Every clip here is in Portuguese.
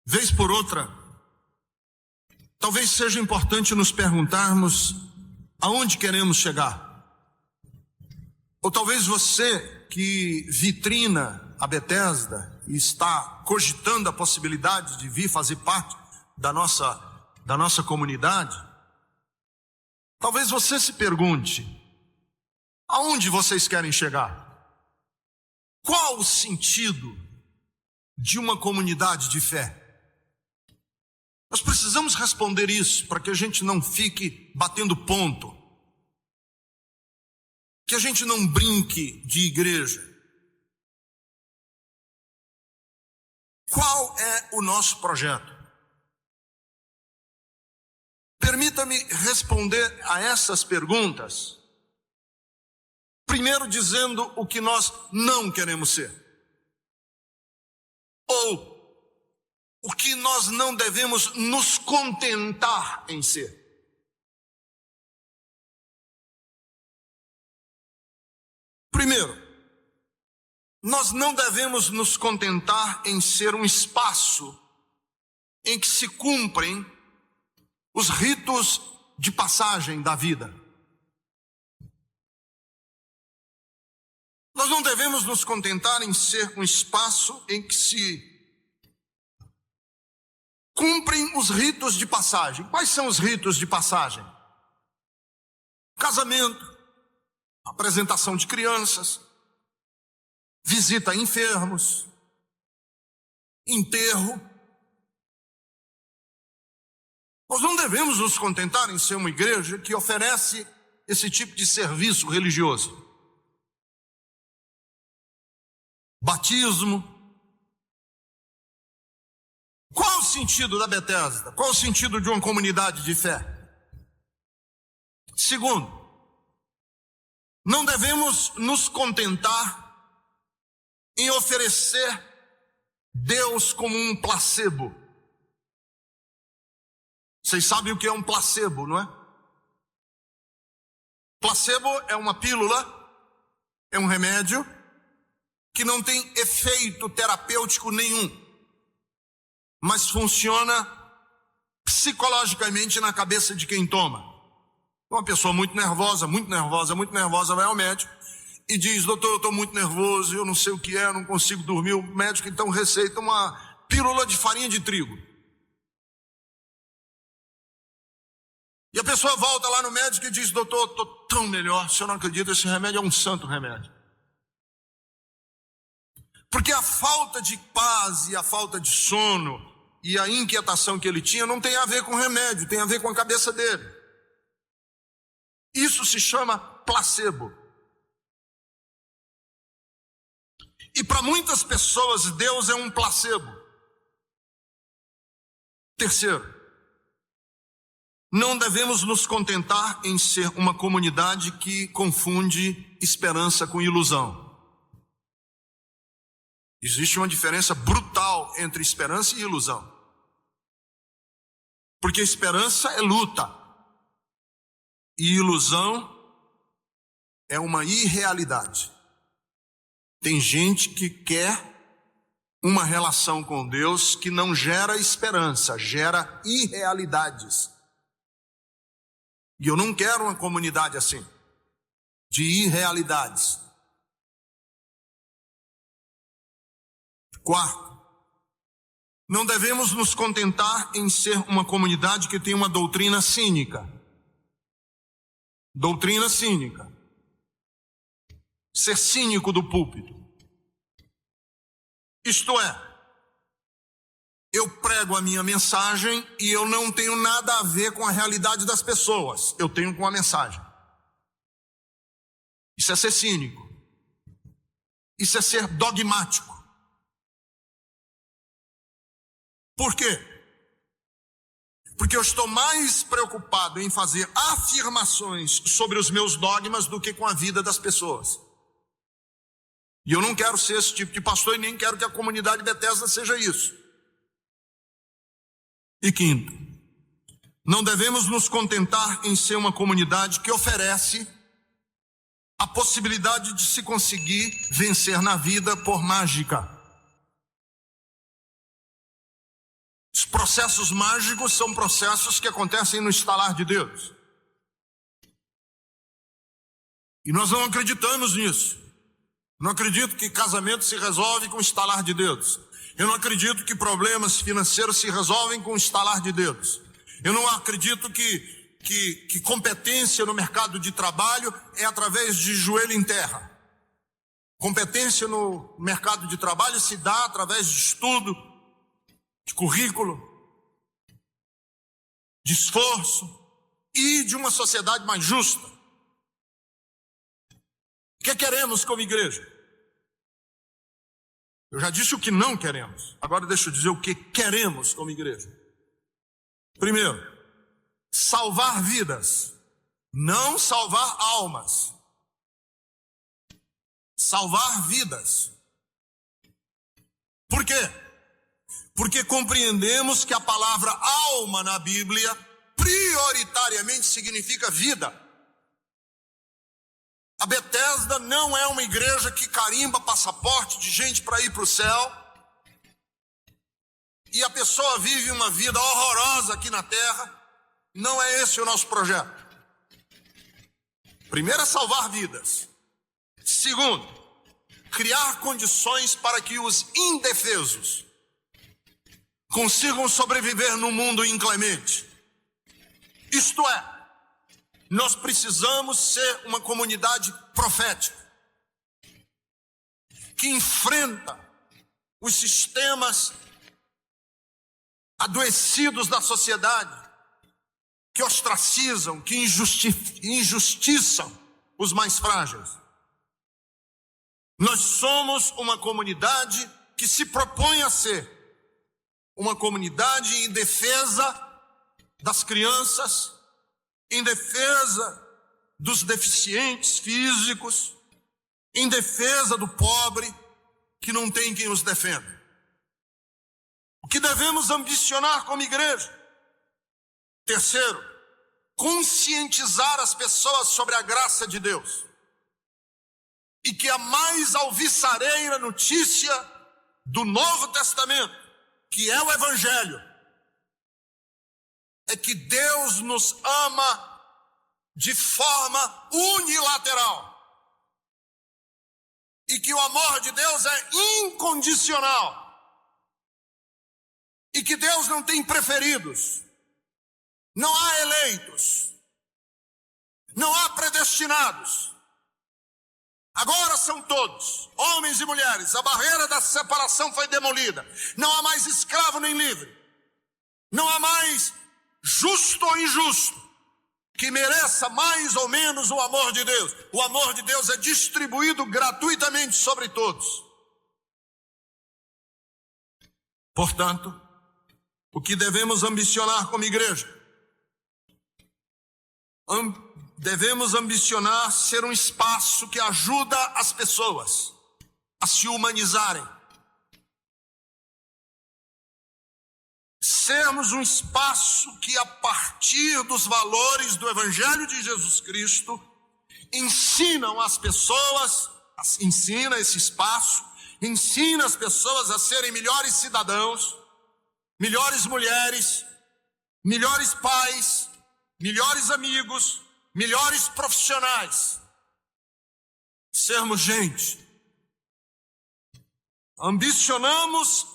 Vez por outra, talvez seja importante nos perguntarmos aonde queremos chegar. Ou talvez você que vitrina a Bethesda e está cogitando a possibilidade de vir fazer parte da nossa comunidade, talvez você se pergunte, aonde vocês querem chegar? Qual o sentido de uma comunidade de fé? Nós precisamos responder isso para que a gente não fique batendo ponto, que a gente não brinque de igreja. Qual é o nosso projeto? Permita-me responder a essas perguntas, primeiro dizendo o que nós não queremos ser, ou o que nós não devemos nos contentar em ser. Primeiro, nós não devemos nos contentar em ser um espaço em que se cumprem os ritos de passagem da vida. Nós não devemos nos contentar em ser um espaço em que se cumprem os ritos de passagem. Quais são os ritos de passagem? Casamento, apresentação de crianças, visita a enfermos, enterro. Nós não devemos nos contentar em ser uma igreja que oferece esse tipo de serviço religioso. Batismo. Qual o sentido da Bethesda? Qual o sentido de uma comunidade de fé? Segundo, não devemos nos contentar em oferecer Deus como um placebo. Vocês sabem o que é um placebo, não é? Placebo é uma pílula, é um remédio que não tem efeito terapêutico nenhum, mas funciona psicologicamente na cabeça de quem toma. Uma pessoa muito nervosa vai ao médico e diz: doutor, eu estou muito nervoso, eu não sei o que é, eu não consigo dormir. O médico então receita uma pílula de farinha de trigo. E a pessoa volta lá no médico e diz: doutor, eu estou tão melhor, o senhor não acredita, esse remédio é um santo remédio. Porque a falta de paz e a falta de sono e a inquietação que ele tinha não tem a ver com remédio, tem a ver com a cabeça dele. Isso se chama placebo. E para muitas pessoas Deus é um placebo. Terceiro, não devemos nos contentar em ser uma comunidade que confunde esperança com ilusão. Existe uma diferença brutal entre esperança e ilusão. Porque esperança é luta e ilusão é uma irrealidade. Tem gente que quer uma relação com Deus que não gera esperança, gera irrealidades. E eu não quero uma comunidade assim, de irrealidades. Quarto, não devemos nos contentar em ser uma comunidade que tem uma doutrina cínica. Doutrina cínica. Ser cínico do púlpito. Isto é, eu prego a minha mensagem e eu não tenho nada a ver com a realidade das pessoas. Eu tenho com a mensagem. Isso é ser cínico. Isso é ser dogmático. Por quê? Porque eu estou mais preocupado em fazer afirmações sobre os meus dogmas do que com a vida das pessoas. E eu não quero ser esse tipo de pastor e nem quero que a comunidade Bethesda seja isso. E quinto, não devemos nos contentar em ser uma comunidade que oferece a possibilidade de se conseguir vencer na vida por mágica. processos mágicos são processos que acontecem no estalar de Deus. E nós não acreditamos nisso. Não acredito que casamento se resolve com o estalar de dedos. Eu não acredito que problemas financeiros se resolvem com o estalar de dedos. Eu não acredito que competência no mercado de trabalho é através de joelho em terra. Competência no mercado de trabalho se dá através de estudo, de currículo, de esforço e de uma sociedade mais justa. O que queremos como igreja? Eu já disse o que não queremos. Agora deixa eu dizer o que queremos como igreja. Primeiro, salvar vidas, não salvar almas. Salvar vidas. Por quê? Porque compreendemos que a palavra alma na Bíblia prioritariamente significa vida. A Betesda não é uma igreja que carimba passaporte de gente para ir para o céu e a pessoa vive uma vida horrorosa aqui na terra. Não é esse o nosso projeto. Primeiro é salvar vidas. Segundo, criar condições para que os indefesos consigam sobreviver num mundo inclemente. Isto é, nós precisamos ser uma comunidade profética que enfrenta os sistemas adoecidos da sociedade, que ostracizam, que injustiçam os mais frágeis. Nós somos uma comunidade que se propõe a ser uma comunidade em defesa das crianças, em defesa dos deficientes físicos, em defesa do pobre que não tem quem os defenda. O que devemos ambicionar como igreja? Terceiro, conscientizar as pessoas sobre a graça de Deus. E que a mais alvissareira notícia do Novo Testamento, que é o Evangelho, é que Deus nos ama de forma unilateral. E que o amor de Deus é incondicional. E que Deus não tem preferidos. Não há eleitos. Não há predestinados. Agora são todos, homens e mulheres. A barreira da separação foi demolida. Não há mais escravo nem livre. Não há mais justo ou injusto que mereça mais ou menos o amor de Deus. O amor de Deus é distribuído gratuitamente sobre todos. Portanto, o que devemos ambicionar como igreja? Devemos ambicionar ser um espaço que ajuda as pessoas a se humanizarem. Sermos um espaço que, a partir dos valores do Evangelho de Jesus Cristo, ensina esse espaço, ensina as pessoas a serem melhores cidadãos, melhores mulheres, melhores pais, melhores amigos, melhores profissionais. Sermos gente. Ambicionamos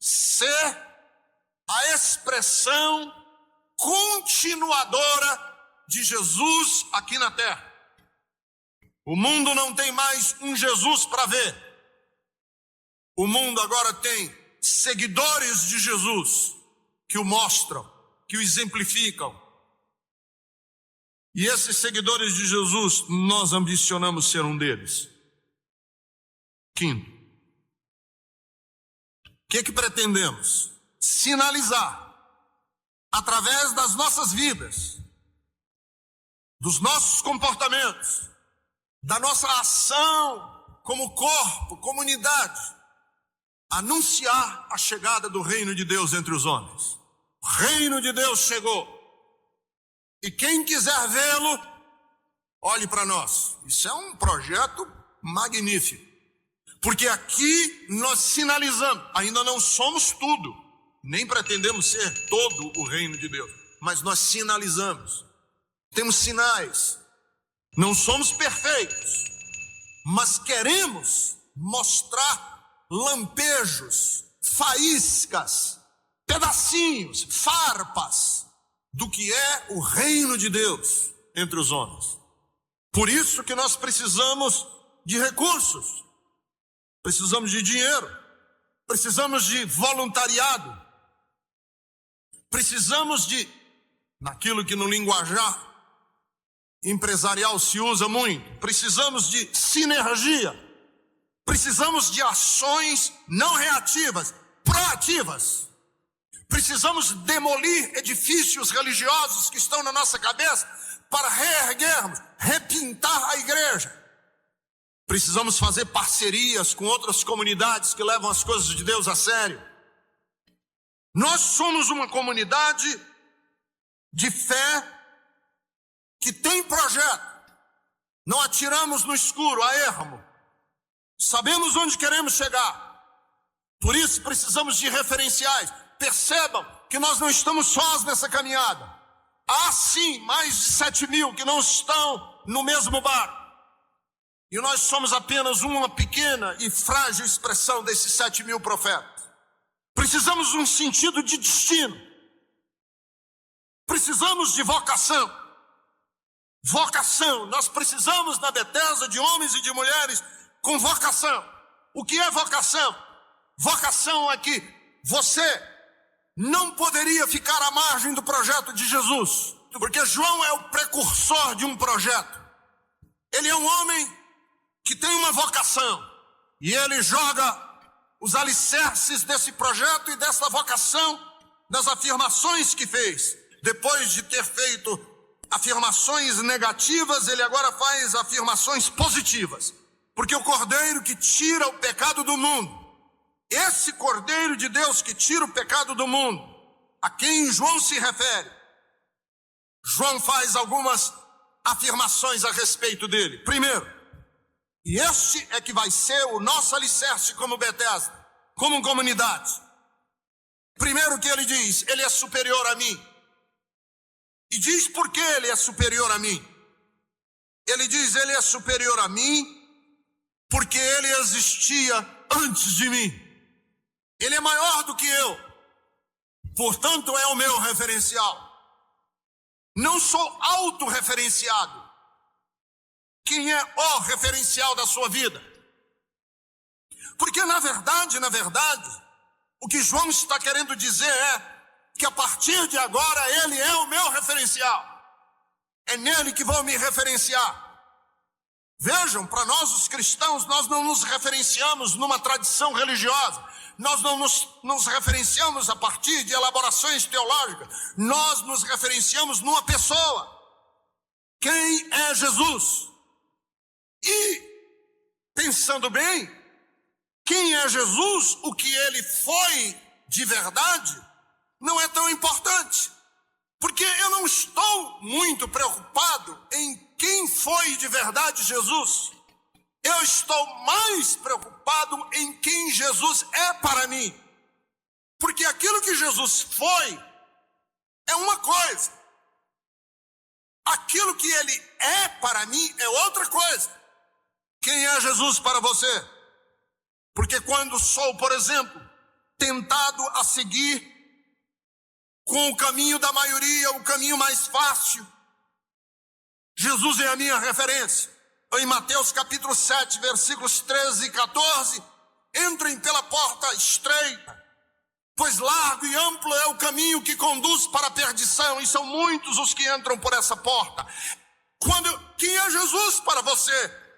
ser a expressão continuadora de Jesus aqui na terra. O mundo não tem mais um Jesus para ver. O mundo agora tem seguidores de Jesus que o mostram, que o exemplificam. E esses seguidores de Jesus, nós ambicionamos ser um deles. Quinto, o que pretendemos? Sinalizar, através das nossas vidas, dos nossos comportamentos, da nossa ação como corpo, comunidade, anunciar a chegada do reino de Deus entre os homens. O reino de Deus chegou. E quem quiser vê-lo, olhe para nós. Isso é um projeto magnífico. Porque aqui nós sinalizamos, ainda não somos tudo. nem pretendemos ser todo o reino de Deus, mas nós sinalizamos, temos sinais, não somos perfeitos, mas queremos mostrar lampejos, faíscas, pedacinhos, farpas do que é o reino de Deus entre os homens. Por isso que nós precisamos de recursos, precisamos de dinheiro, precisamos de voluntariado, precisamos de, naquilo que no linguajar empresarial se usa muito, precisamos de sinergia, precisamos de ações não reativas, proativas. Precisamos demolir edifícios religiosos que estão na nossa cabeça para reerguermos, repintar a igreja. Precisamos fazer parcerias com outras comunidades que levam as coisas de Deus a sério. Nós somos uma comunidade de fé que tem projeto. Não atiramos no escuro, a ermo. Sabemos onde queremos chegar. Por isso precisamos de referenciais. Percebam que nós não estamos sós nessa caminhada. Há sim mais de 7.000 que não estão no mesmo barco. E nós somos apenas uma pequena e frágil expressão desses 7.000 profetas. Precisamos de um sentido de destino. Precisamos de vocação. Vocação. Nós precisamos na Bethesda de homens e de mulheres com vocação. O que é vocação? Vocação é que você não poderia ficar à margem do projeto de Jesus, porque João é o precursor de um projeto. Ele é um homem que tem uma vocação, e ele joga os alicerces desse projeto e dessa vocação nas afirmações que fez. Depois de ter feito afirmações negativas, ele agora faz afirmações positivas, porque o Cordeiro que tira o pecado do mundo, esse Cordeiro de Deus que tira o pecado do mundo, a quem João se refere, João faz algumas afirmações a respeito dele. Primeiro, e este é que vai ser o nosso alicerce como Bethesda, como comunidade. Primeiro que ele diz, ele é superior a mim. E diz por que ele é superior a mim. Ele diz, ele é superior a mim porque ele existia antes de mim. Ele é maior do que eu, portanto é o meu referencial. Não sou autorreferenciado. Quem é o referencial da sua vida? Porque na verdade, o que João está querendo dizer é que a partir de agora ele é o meu referencial. É nele que vou me referenciar. Vejam, para nós os cristãos, nós não nos referenciamos numa tradição religiosa. Nós não nos referenciamos a partir de elaborações teológicas. Nós nos referenciamos numa pessoa. Quem é Jesus? E, pensando bem, quem é Jesus, o que ele foi de verdade, não é tão importante. Porque eu não estou muito preocupado em quem foi de verdade Jesus. Eu estou mais preocupado em quem Jesus é para mim. Porque aquilo que Jesus foi é uma coisa. Aquilo que ele é para mim é outra coisa. Quem é Jesus para você? Porque quando sou, por exemplo, tentado a seguir com o caminho da maioria, o caminho mais fácil, Jesus é a minha referência. Em Mateus capítulo 7, versículos 13 e 14, entrem pela porta estreita, pois largo e amplo é o caminho que conduz para a perdição, e são muitos os que entram por essa porta. Quem é Jesus para você?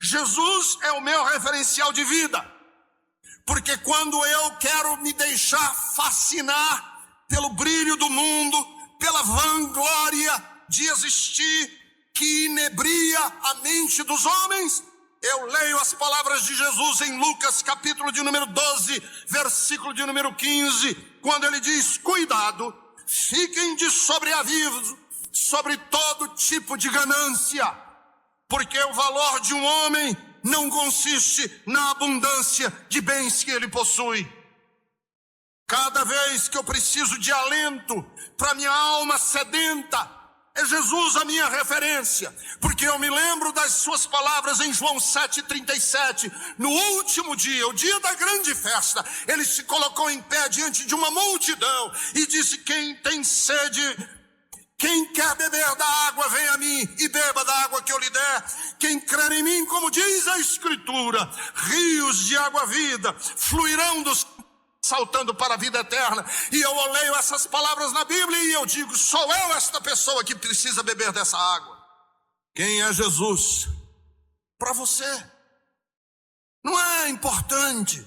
Jesus é o meu referencial de vida, porque quando eu quero me deixar fascinar pelo brilho do mundo, pela vanglória de existir, que inebria a mente dos homens, eu leio as palavras de Jesus em Lucas capítulo de número 12, versículo de número 15, quando ele diz, cuidado, fiquem de sobreaviso sobre todo tipo de ganância, porque o valor de um homem não consiste na abundância de bens que ele possui. Cada vez que eu preciso de alento para minha alma sedenta, é Jesus a minha referência, porque eu me lembro das suas palavras em João 7,37, no último dia, o dia da grande festa, ele se colocou em pé diante de uma multidão e disse: quem tem sede, quem quer beber da água, vem a mim e beba da água que eu lhe der. Quem crer em mim, como diz a Escritura, rios de água vida fluirão dos saltando para a vida eterna. E eu leio essas palavras na Bíblia e eu digo: sou eu esta pessoa que precisa beber dessa água. Quem é Jesus para você? Não é importante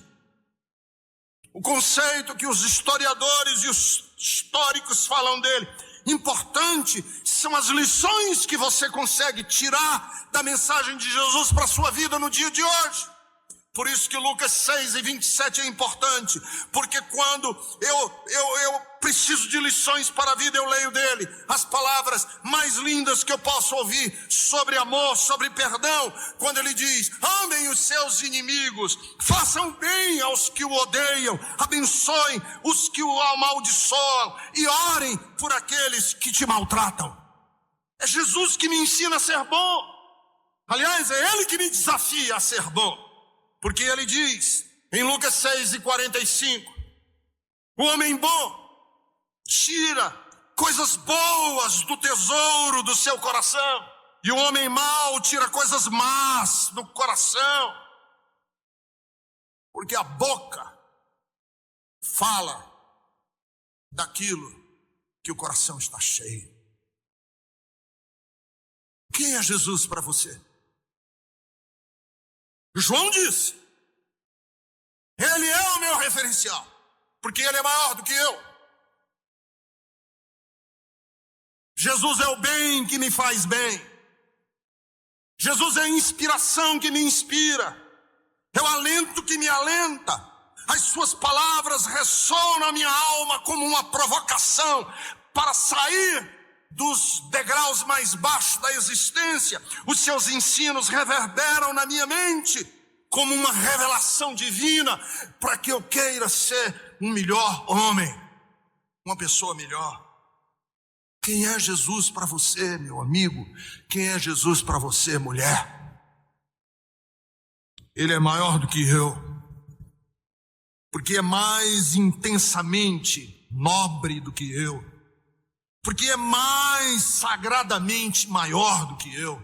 o conceito que os historiadores e os históricos falam dele. Importante são as lições que você consegue tirar da mensagem de Jesus para a sua vida no dia de hoje. Por isso que Lucas 6:27 é importante, porque quando eu preciso de lições para a vida, eu leio dele as palavras mais lindas que eu posso ouvir sobre amor, sobre perdão, quando ele diz: amem os seus inimigos, façam bem aos que o odeiam, abençoem os que o amaldiçoam e orem por aqueles que te maltratam. É Jesus que me ensina a ser bom. Aliás, é ele que me desafia a ser bom. Porque ele diz, em Lucas 6:45, o homem bom tira coisas boas do tesouro do seu coração, e o homem mau tira coisas más do coração. Porque a boca fala daquilo que o coração está cheio. Quem é Jesus para você? João disse: ele é o meu referencial, porque ele é maior do que eu. Jesus é o bem que me faz bem. Jesus é a inspiração que me inspira. É o alento que me alenta. As suas palavras ressoam na minha alma como uma provocação para sair dos degraus mais baixos da existência. Os seus ensinos reverberam na minha mente como uma revelação divina para que eu queira ser um melhor homem, uma pessoa melhor. Quem é Jesus para você, meu amigo? Quem é Jesus para você, mulher? Ele é maior do que eu, porque é mais intensamente nobre do que eu, porque é mais sagradamente maior do que eu,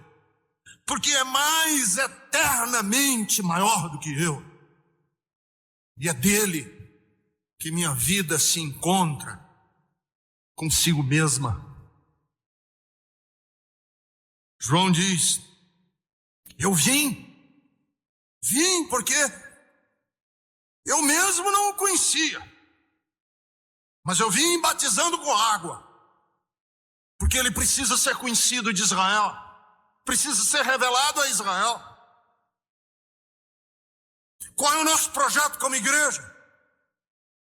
porque é mais eternamente maior do que eu. E é dele que minha vida se encontra consigo mesma. João diz: eu vim porque eu mesmo não o conhecia, mas eu vim batizando com água, porque ele precisa ser conhecido de Israel, precisa ser revelado a Israel. Qual é o nosso projeto como igreja?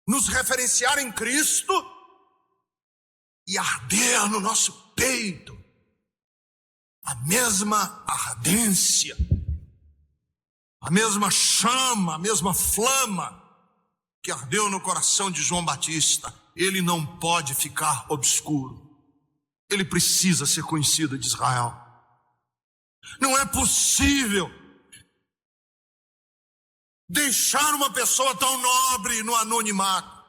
Nos referenciar em Cristo e arder no nosso peito a mesma ardência, a mesma chama, a mesma flama que ardeu no coração de João Batista. Ele não pode ficar obscuro. Ele precisa ser conhecido de Israel. Não é possível deixar uma pessoa tão nobre no anonimato.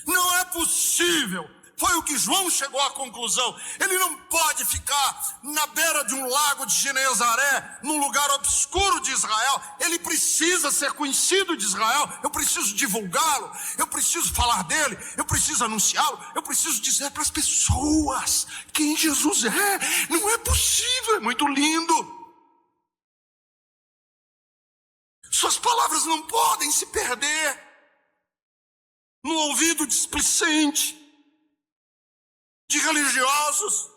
Não é possível. Foi o que João chegou à conclusão. Ele não pode ficar na beira de um lago de Genezaré, num lugar obscuro de Israel. Ele precisa ser conhecido de Israel. Eu preciso divulgá-lo, eu preciso falar dele, eu preciso anunciá-lo, eu preciso dizer para as pessoas quem Jesus é. Não é possível, é muito lindo. Suas palavras não podem se perder no ouvido displicente de religiosos.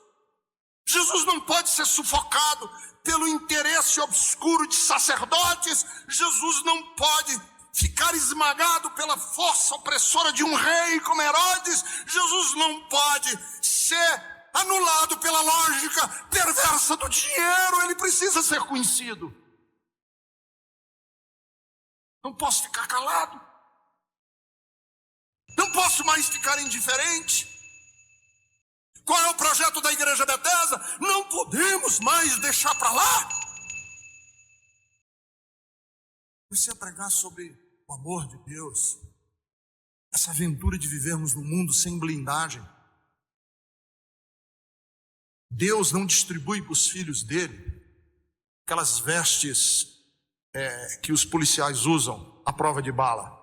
Jesus não pode ser sufocado pelo interesse obscuro de sacerdotes. Jesus não pode ficar esmagado pela força opressora de um rei como Herodes. Jesus não pode ser anulado pela lógica perversa do dinheiro. Ele precisa ser conhecido. Não posso ficar calado. posso mais ficar indiferente. Qual é o projeto da Igreja Bethesda? Não podemos mais deixar para lá. Comecei a pregar sobre o amor de Deus, essa aventura de vivermos num mundo sem blindagem. Deus não distribui para os filhos dele aquelas vestes que os policiais usam à prova de bala.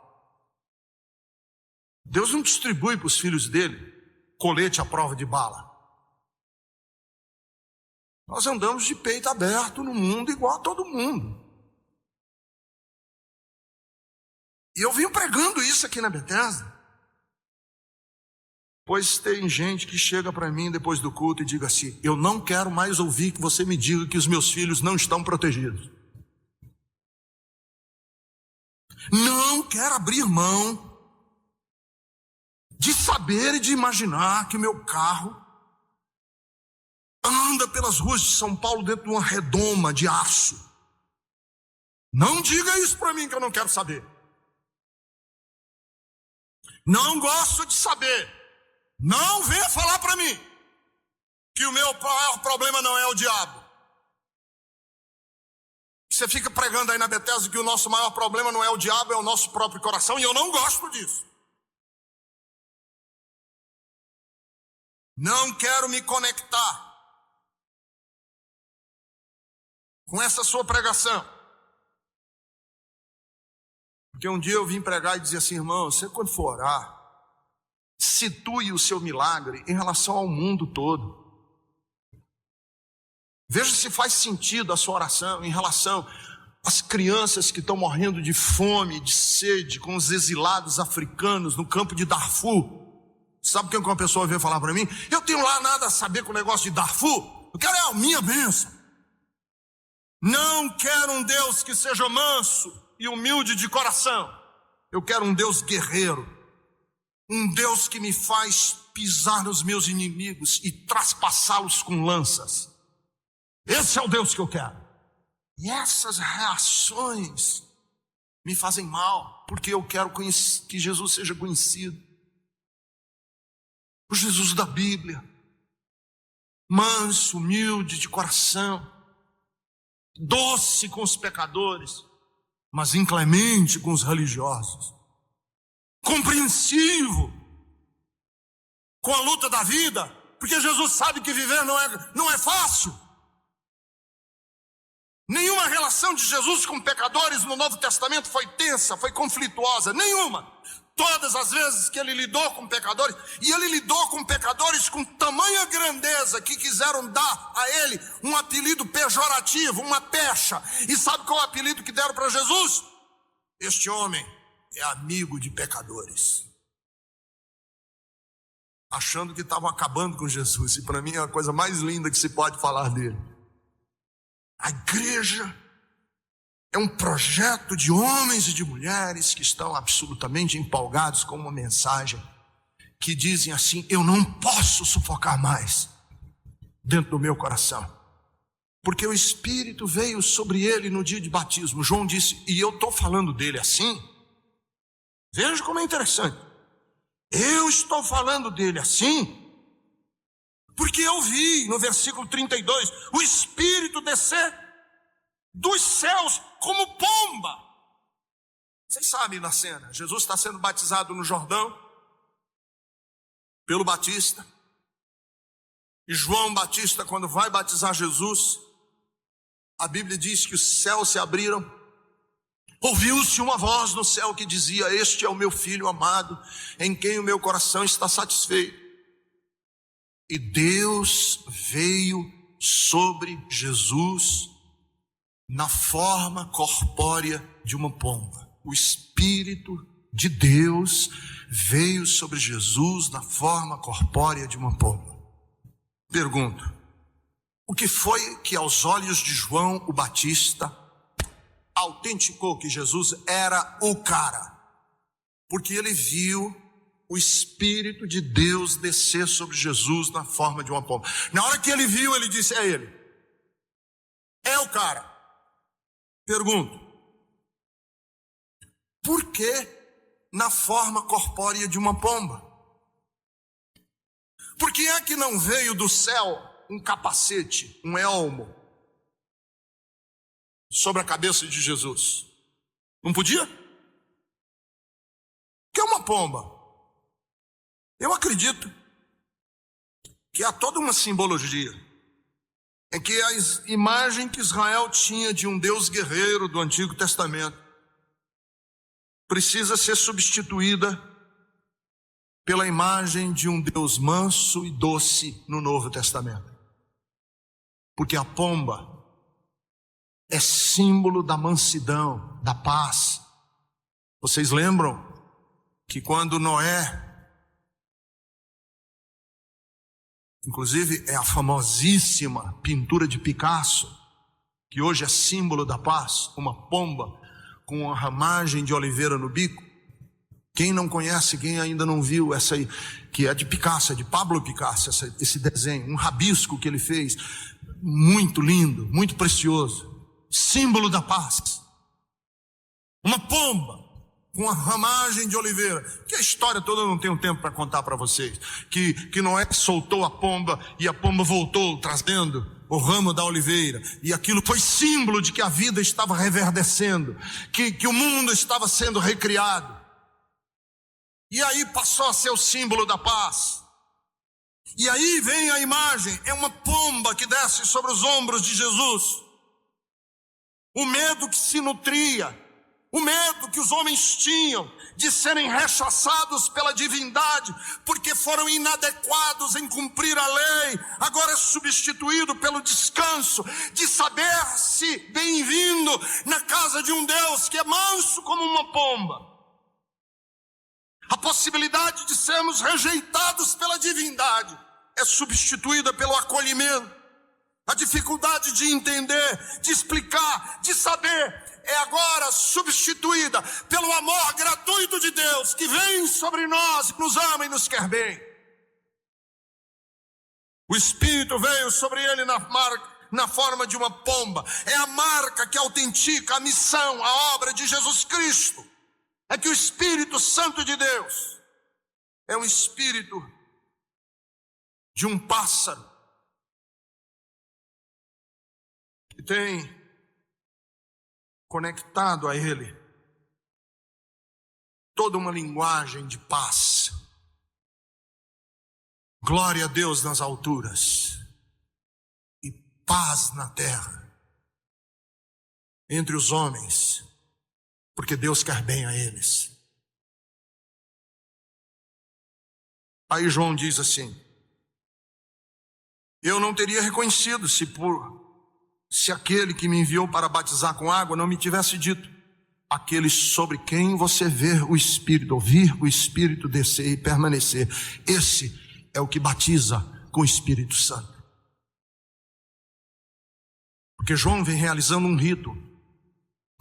Deus não distribui para os filhos dele colete à prova de bala. Nós andamos de peito aberto no mundo igual a todo mundo. E eu venho pregando isso aqui na Bethesda. Pois tem gente que chega para mim depois do culto e diga assim: eu não quero mais ouvir que você me diga que os meus filhos não estão protegidos. Não quero abrir mão de saber e de imaginar que meu carro anda pelas ruas de São Paulo dentro de uma redoma de aço. Não diga isso para mim que eu não quero saber. Não gosto de saber. Não venha falar para mim que o meu maior problema não é o diabo. Você fica pregando aí na Bethesda que o nosso maior problema não é o diabo, é o nosso próprio coração, e eu não gosto disso. Não quero me conectar com essa sua pregação. Porque um dia eu vim pregar e dizer assim: irmão, você quando for orar, situe o seu milagre em relação ao mundo todo. Veja se faz sentido a sua oração em relação às crianças que estão morrendo de fome, de sede, com os exilados africanos no campo de Darfur. Sabe o que uma pessoa veio falar para mim? Eu tenho lá nada a saber com o negócio de Darfur. Eu quero a minha bênção. Não quero um Deus que seja manso e humilde de coração. Eu quero um Deus guerreiro. Um Deus que me faz pisar nos meus inimigos e traspassá-los com lanças. Esse é o Deus que eu quero. E essas reações me fazem mal, porque eu quero que Jesus seja conhecido. O Jesus da Bíblia, manso, humilde de coração, doce com os pecadores, mas inclemente com os religiosos, compreensivo com a luta da vida, porque Jesus sabe que viver não é fácil. Nenhuma relação de Jesus com pecadores no Novo Testamento foi tensa, foi conflituosa, nenhuma. Todas as vezes que ele lidou com pecadores, e ele lidou com pecadores com tamanha grandeza que quiseram dar a ele um apelido pejorativo, uma pecha. E sabe qual é o apelido que deram para Jesus? Este homem é amigo de pecadores. Achando que estavam acabando com Jesus. E para mim é a coisa mais linda que se pode falar dele. A igreja é um projeto de homens e de mulheres que estão absolutamente empolgados com uma mensagem que dizem assim: eu não posso sufocar mais dentro do meu coração, porque o Espírito veio sobre ele no dia de batismo. João disse, e eu estou falando dele assim. Veja como é interessante. Eu estou falando dele assim porque eu vi no versículo 32 o Espírito descer dos céus como pomba. Vocês sabem na cena, Jesus está sendo batizado no Jordão pelo Batista, e João Batista, quando vai batizar Jesus, a Bíblia diz que os céus se abriram, ouviu-se uma voz no céu que dizia: este é o meu filho amado, em quem o meu coração está satisfeito. E Deus veio sobre Jesus na forma corpórea de uma pomba. O Espírito de Deus veio sobre Jesus na forma corpórea de uma pomba. Pergunto: o que foi que aos olhos de João o Batista autenticou que Jesus era o cara? Porque ele viu o Espírito de Deus descer sobre Jesus na forma de uma pomba. Na hora que ele viu, ele disse: é ele, é o cara. Pergunto: por que na forma corpórea de uma pomba? Por que é que não veio do céu um capacete, um elmo sobre a cabeça de Jesus? Não podia? O que é uma pomba? Eu acredito que há toda uma simbologia. É que a imagem que Israel tinha de um Deus guerreiro do Antigo Testamento precisa ser substituída pela imagem de um Deus manso e doce no Novo Testamento. Porque a pomba é símbolo da mansidão, da paz. Vocês lembram que quando Noé, inclusive é a famosíssima pintura de Picasso, que hoje é símbolo da paz, uma pomba com uma ramagem de oliveira no bico. Quem não conhece, quem ainda não viu essa aí, que é de Picasso, é de Pablo Picasso, esse desenho, um rabisco que ele fez, muito lindo, muito precioso, símbolo da paz. Uma pomba com a ramagem de oliveira, que a história toda eu não tenho tempo para contar para vocês, que Noé soltou a pomba e a pomba voltou trazendo o ramo da oliveira, e aquilo foi símbolo de que a vida estava reverdecendo, que o mundo estava sendo recriado, e aí passou a ser o símbolo da paz. E aí vem a imagem, é uma pomba que desce sobre os ombros de Jesus, o medo que se nutria, o medo que os homens tinham de serem rechaçados pela divindade, porque foram inadequados em cumprir a lei, agora é substituído pelo descanso de saber-se bem-vindo na casa de um Deus que é manso como uma pomba. A possibilidade de sermos rejeitados pela divindade é substituída pelo acolhimento. A dificuldade de entender, de explicar, de saber, é agora substituída pelo amor gratuito de Deus, que vem sobre nós, nos ama e nos quer bem. O Espírito veio sobre ele na forma de uma pomba. É a marca que autentica a missão, a obra de Jesus Cristo. É que o Espírito Santo de Deus é um espírito de um pássaro que tem conectado a ele toda uma linguagem de paz. Glória a Deus nas alturas e paz na terra entre os homens, porque Deus quer bem a eles. Aí João diz assim: eu não teria reconhecido se aquele que me enviou para batizar com água não me tivesse dito: aquele sobre quem você vê o Espírito, ouvir o Espírito descer e permanecer, esse é o que batiza com o Espírito Santo. Porque João vem realizando um rito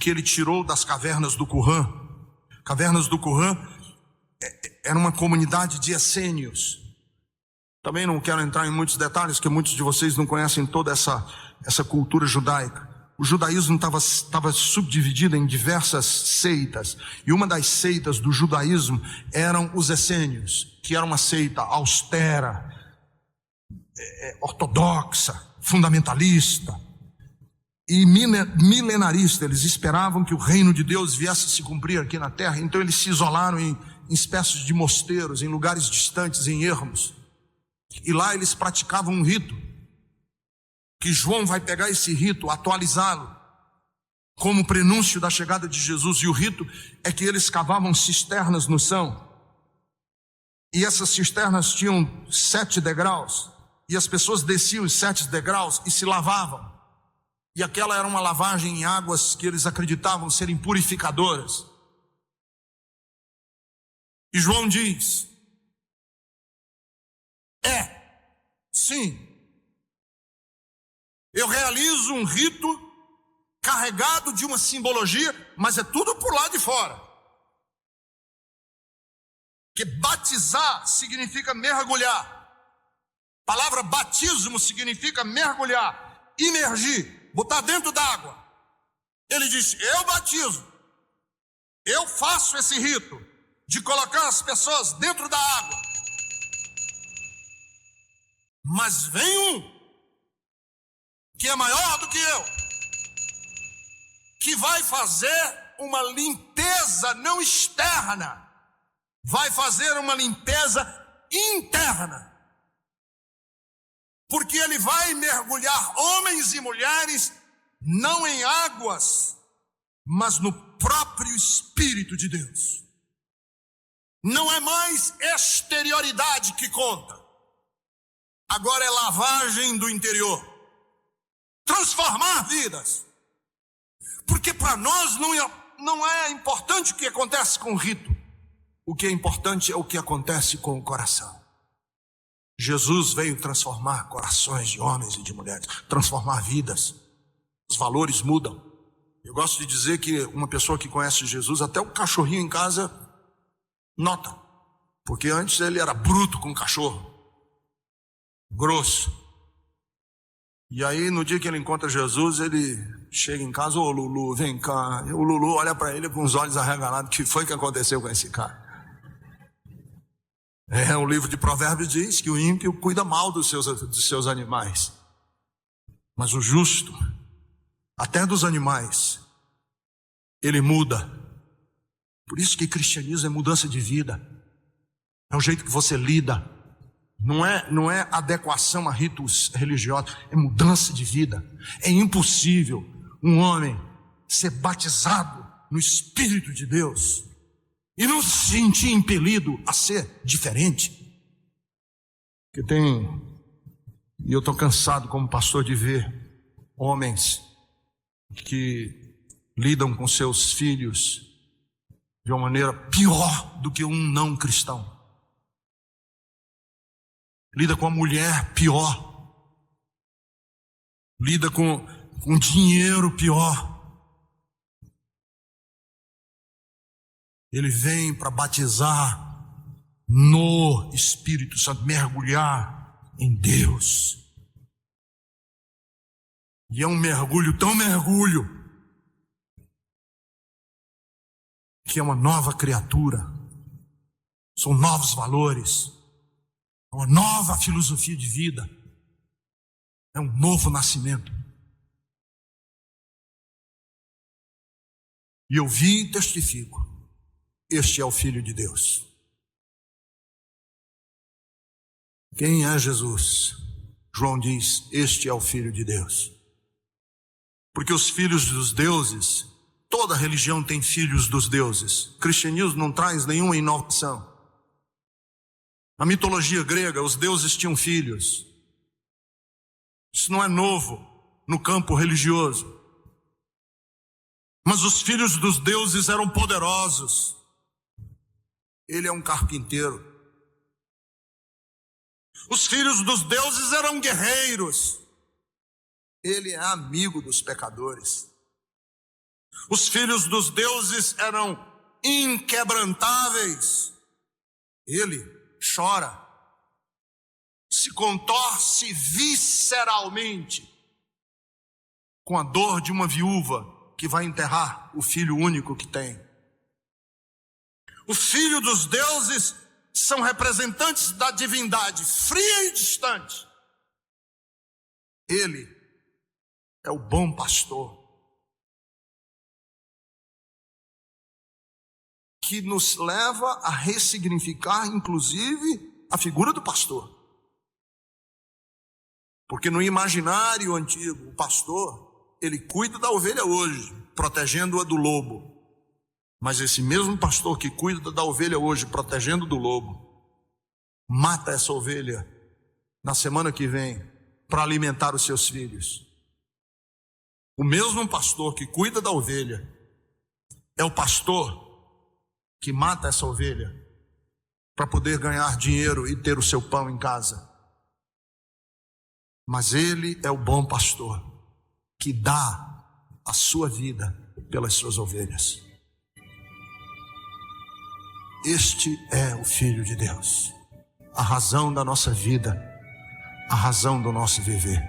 que ele tirou das cavernas do Qumran. Cavernas do Qumran era uma comunidade de essênios. Também não quero entrar em muitos detalhes, porque muitos de vocês não conhecem toda essa cultura judaica. O judaísmo estava subdividido em diversas seitas, e uma das seitas do judaísmo eram os essênios, que era uma seita austera, ortodoxa, fundamentalista e milenarista. Eles esperavam que o reino de Deus viesse a se cumprir aqui na terra, então eles se isolaram em espécies de mosteiros, em lugares distantes, em ermos, e lá eles praticavam um rito, que João vai pegar esse rito, atualizá-lo, como prenúncio da chegada de Jesus. E o rito é que eles cavavam cisternas no chão, e essas cisternas tinham 7 degraus, e as pessoas desciam os 7 degraus e se lavavam, e aquela era uma lavagem em águas que eles acreditavam serem purificadoras. E João diz: sim, eu realizo um rito carregado de uma simbologia, mas é tudo por lá de fora. Que batizar significa mergulhar. A palavra batismo significa mergulhar, imergir, botar dentro d'água. Ele diz: eu batizo, eu faço esse rito de colocar as pessoas dentro da água. Mas vem um que é maior do que eu, que vai fazer uma limpeza não externa, vai fazer uma limpeza interna. Porque ele vai mergulhar homens e mulheres não em águas, mas no próprio Espírito de Deus. Não é mais exterioridade que conta. Agora é lavagem do interior. Transformar vidas. Porque para nós não é importante o que acontece com o rito. O que é importante é o que acontece com o coração. Jesus veio transformar corações de homens e de mulheres. Transformar vidas. Os valores mudam. Eu gosto de dizer que uma pessoa que conhece Jesus, até o cachorrinho em casa nota. Porque antes ele era bruto com o cachorro. Grosso. E aí no dia que ele encontra Jesus, ele chega em casa: ô Lulu, vem cá. E o Lulu olha para ele com os olhos arregalados: o que foi que aconteceu com esse cara? O livro de Provérbios diz que o ímpio cuida mal dos seus animais, mas o justo, até dos animais, ele muda. Por isso que cristianismo é mudança de vida. É o jeito que você lida. Não é adequação a ritos religiosos, é mudança de vida. É impossível um homem ser batizado no Espírito de Deus e não se sentir impelido a ser diferente. Porque e eu estou cansado como pastor de ver homens que lidam com seus filhos de uma maneira pior do que um não cristão. Lida com a mulher pior. Lida com dinheiro pior. Ele vem para batizar no Espírito Santo, mergulhar em Deus. E é um mergulho, tão mergulho, que é uma nova criatura. São novos valores. Uma nova filosofia de vida. É um novo nascimento. E eu vi e testifico: este é o Filho de Deus. Quem é Jesus? João diz: este é o Filho de Deus. Porque os filhos dos deuses, toda religião tem filhos dos deuses. O cristianismo não traz nenhuma inovação. Na mitologia grega, os deuses tinham filhos. Isso não é novo no campo religioso. Mas os filhos dos deuses eram poderosos. Ele é um carpinteiro. Os filhos dos deuses eram guerreiros. Ele é amigo dos pecadores. Os filhos dos deuses eram inquebrantáveis. Ele chora, se contorce visceralmente com a dor de uma viúva que vai enterrar o filho único que tem. O filho dos deuses são representantes da divindade, fria e distante. Ele é o bom pastor, que nos leva a ressignificar, inclusive, a figura do pastor. Porque no imaginário antigo, o pastor, ele cuida da ovelha hoje, protegendo-a do lobo. Mas esse mesmo pastor que cuida da ovelha hoje, protegendo do lobo, mata essa ovelha na semana que vem para alimentar os seus filhos. O mesmo pastor que cuida da ovelha é o pastor que mata essa ovelha para poder ganhar dinheiro e ter o seu pão em casa. Mas ele é o bom pastor que dá a sua vida pelas suas ovelhas. Este é o Filho de Deus, a razão da nossa vida, a razão do nosso viver.